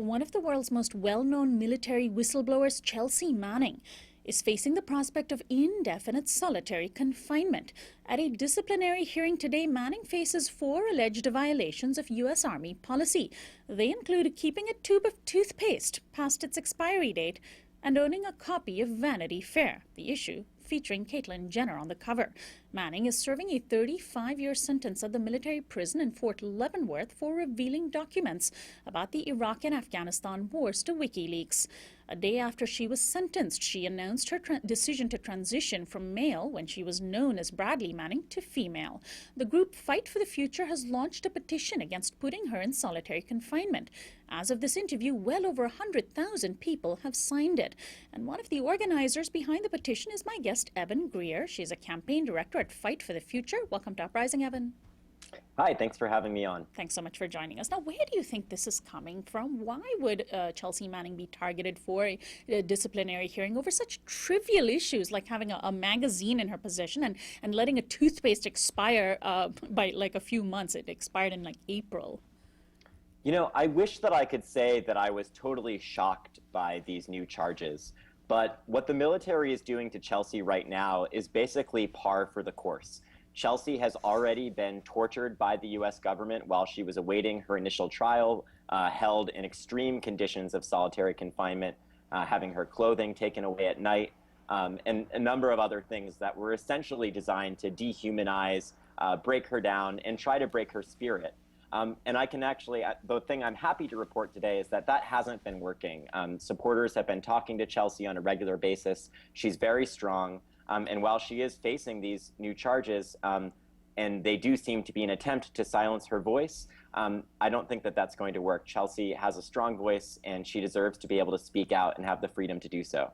one of the world's most well-known military whistleblowers, Chelsea Manning, is facing the prospect of indefinite solitary confinement. At a disciplinary hearing today, Manning faces 4 alleged violations of U.S. Army policy. They include keeping a tube of toothpaste past its expiry date and owning a copy of Vanity Fair, the issue featuring Caitlyn Jenner on the cover. Manning is serving a 35-year sentence at the military prison in Fort Leavenworth for revealing documents about the Iraq and Afghanistan wars to WikiLeaks. A day after she was sentenced, she announced her decision to transition from male, when she was known as Bradley Manning, to female. The group Fight for the Future has launched a petition against putting her in solitary confinement. As of this interview, well over 100,000 people have signed it. And one of the organizers behind the petition is my guest, Evan Greer. She's a campaign director at Fight for the Future. Welcome to Uprising, Evan. Hi, thanks for having me on. Thanks so much for joining us. Now, where do you think this is coming from? Why would Chelsea Manning be targeted for a disciplinary hearing over such trivial issues like having a magazine in her possession and letting a toothpaste expire by like a few months? It expired in like April. You know, I wish that I could say that I was totally shocked by these new charges. But what the military is doing to Chelsea right now is basically par for the course. Chelsea has already been tortured by the U.S. government while she was awaiting her initial trial, held in extreme conditions of solitary confinement, having her clothing taken away at night, and a number of other things that were essentially designed to dehumanize, break her down, and try to break her spirit. And I can actually, the thing I'm happy to report today is that hasn't been working. Supporters have been talking to Chelsea on a regular basis. She's very strong. And while she is facing these new charges, and they do seem to be an attempt to silence her voice, I don't think that that's going to work. Chelsea has a strong voice, and she deserves to be able to speak out and have the freedom to do so.